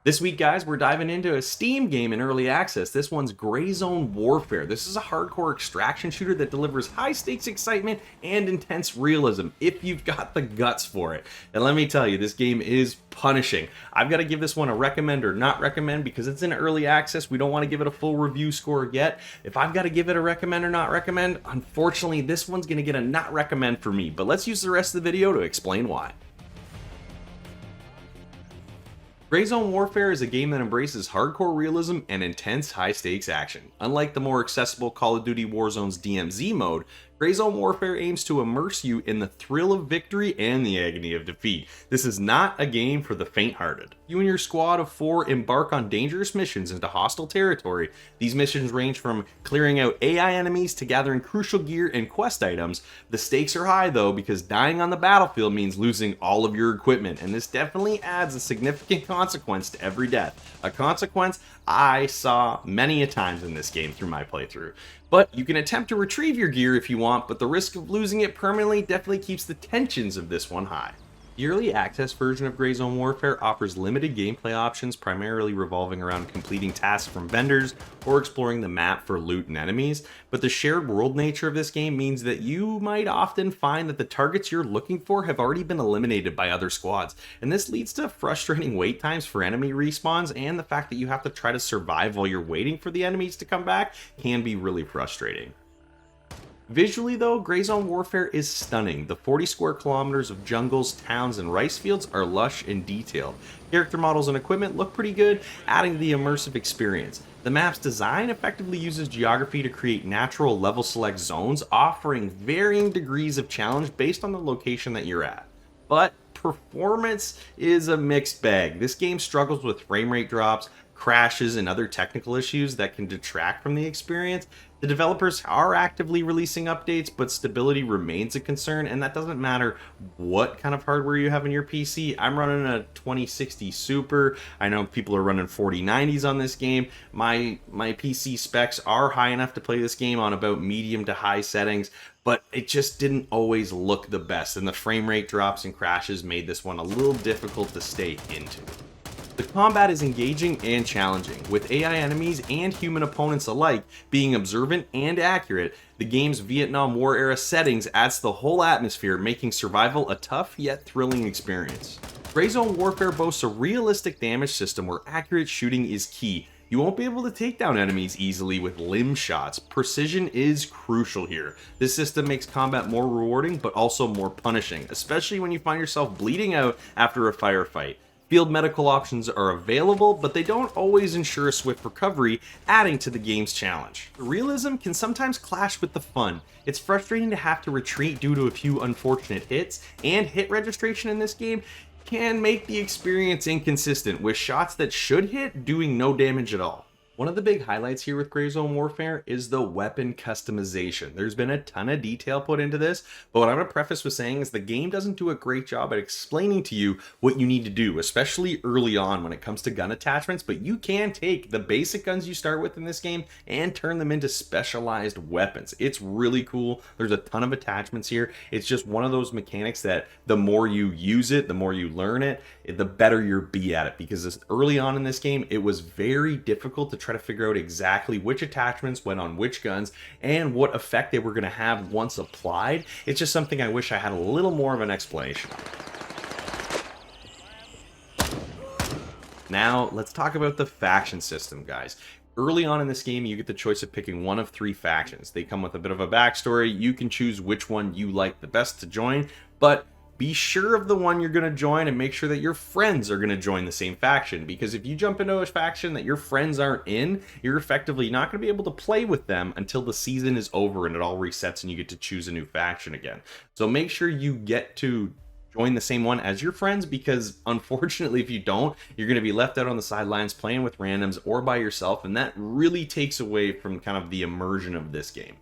This week, guys, we're diving into a Steam game in early access. This one's Grayzone Warfare. This is a hardcore extraction shooter that delivers high-stakes excitement and intense realism if you've got the guts for it. And let me tell you, this game is punishing. I've got to give this one a recommend or not recommend because it's in early access. We don't want to give it a full review score yet. If I've got to give it a recommend or not recommend, unfortunately, this one's going to get a not recommend for me. But let's use the rest of the video to explain why. Grayzone Warfare is a game that embraces hardcore realism and intense high-stakes action. Unlike the more accessible Call of Duty Warzone's DMZ mode, Grayzone Warfare aims to immerse you in the thrill of victory and the agony of defeat. This is not a game for the faint-hearted. You and your squad of 4 embark on dangerous missions into hostile territory. These missions range from clearing out AI enemies to gathering crucial gear and quest items. The stakes are high though, because dying on the battlefield means losing all of your equipment, and this definitely adds a significant consequence to every death. A consequence I saw many a times in this game through my playthrough. But you can attempt to retrieve your gear if you want, but the risk of losing it permanently definitely keeps the tensions of this one high. The early access version of Grayzone Warfare offers limited gameplay options, primarily revolving around completing tasks from vendors or exploring the map for loot and enemies, but the shared world nature of this game means that you might often find that the targets you're looking for have already been eliminated by other squads, and this leads to frustrating wait times for enemy respawns, and the fact that you have to try to survive while you're waiting for the enemies to come back can be really frustrating. Visually though, Grayzone Warfare is stunning. The 40 square kilometers of jungles, towns, and rice fields are lush and detailed. Character models and equipment look pretty good, adding to the immersive experience. The map's design effectively uses geography to create natural level select zones, offering varying degrees of challenge based on the location that you're at. But performance is a mixed bag. This game struggles with frame rate drops, crashes, and other technical issues that can detract from the experience. The developers are actively releasing updates, but stability remains a concern, and that doesn't matter what kind of hardware you have in your PC. I'm running a 2060 Super. I know people are running 4090s on this game. My PC specs are high enough to play this game on about medium to high settings, but it just didn't always look the best, and the frame rate drops and crashes made this one a little difficult to stay into. The combat is engaging and challenging, with AI enemies and human opponents alike being observant and accurate. The game's Vietnam War era settings adds to the whole atmosphere, making survival a tough yet thrilling experience. Grayzone Warfare boasts a realistic damage system where accurate shooting is key. You won't be able to take down enemies easily with limb shots. Precision is crucial here. This system makes combat more rewarding but also more punishing, especially when you find yourself bleeding out after a firefight. Field medical options are available, but they don't always ensure a swift recovery, adding to the game's challenge. The realism can sometimes clash with the fun. It's frustrating to have to retreat due to a few unfortunate hits, and hit registration in this game can make the experience inconsistent, with shots that should hit doing no damage at all. One of the big highlights here with Grayzone Warfare is the weapon customization. There's been a ton of detail put into this, but what I'm going to preface with saying is the game doesn't do a great job at explaining to you what you need to do, especially early on when it comes to gun attachments, but you can take the basic guns you start with in this game and turn them into specialized weapons. It's really cool. There's a ton of attachments here. It's just one of those mechanics that the more you use it, the more you learn it, the better you'll be at it, because early on in this game, it was very difficult to try to figure out exactly which attachments went on which guns and what effect they were going to have once applied. It's just something I wish I had a little more of an explanation on. Now, let's talk about the faction system, guys. Early on in this game, you get the choice of picking one of 3 factions. They come with a bit of a backstory. You can choose which one you like the best to join, but be sure of the one you're going to join and make sure that your friends are going to join the same faction, because if you jump into a faction that your friends aren't in, you're effectively not going to be able to play with them until the season is over and it all resets and you get to choose a new faction again. So make sure you get to join the same one as your friends, because unfortunately if you don't, you're going to be left out on the sidelines playing with randoms or by yourself, and that really takes away from kind of the immersion of this game.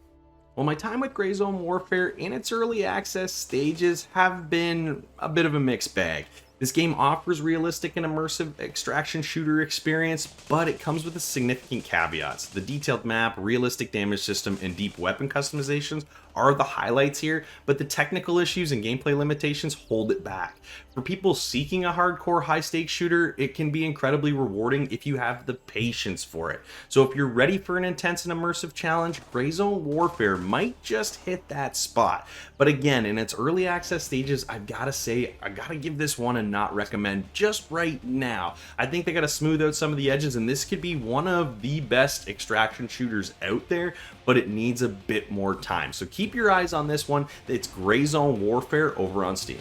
Well, my time with Grayzone Warfare in its early access stages have been a bit of a mixed bag. This game offers realistic and immersive extraction shooter experience, but it comes with significant caveats. The detailed map, realistic damage system, and deep weapon customizations are the highlights here, but the technical issues and gameplay limitations hold it back. For people seeking a hardcore high-stakes shooter, it can be incredibly rewarding if you have the patience for it. So if you're ready for an intense and immersive challenge, Grayzone Warfare might just hit that spot. But again, in its early access stages, I've got to say, I got to give this one a not recommend just right now. I think they got to smooth out some of the edges, and this could be one of the best extraction shooters out there, but it needs a bit more time. So keep your eyes on this one. It's Grayzone Warfare over on Steam.